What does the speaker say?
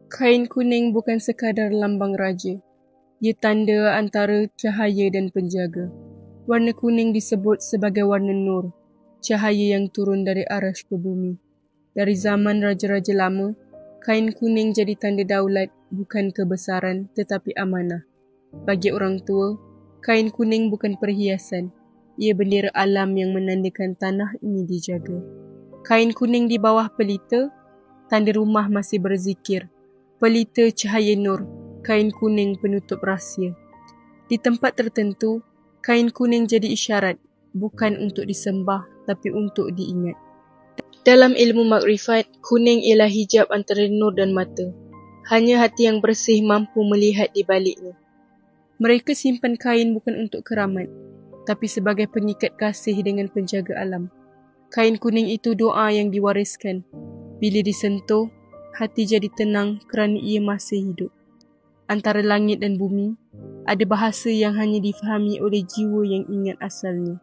Kain kuning bukan sekadar lambang raja. Ia tanda antara cahaya dan penjaga. Warna kuning disebut sebagai warna nur, cahaya yang turun dari arasy ke bumi. Dari zaman raja-raja lama, kain kuning jadi tanda daulat, bukan kebesaran tetapi amanah. Bagi orang tua, kain kuning bukan perhiasan. Ia bendera alam yang menandakan tanah ini dijaga. Kain kuning di bawah pelita, tanda rumah masih berzikir. Pelita cahaya nur, kain kuning penutup rahsia. Di tempat tertentu, kain kuning jadi isyarat, bukan untuk disembah tapi untuk diingat. Dalam ilmu makrifat, kuning ialah hijab antara nur dan mata. Hanya hati yang bersih mampu melihat di baliknya. Mereka simpan kain bukan untuk keramat, tapi sebagai pengikat kasih dengan penjaga alam. Kain kuning itu doa yang diwariskan. Bila disentuh, hati jadi tenang kerana ia masih hidup. Antara langit dan bumi, ada bahasa yang hanya difahami oleh jiwa yang ingat asalnya.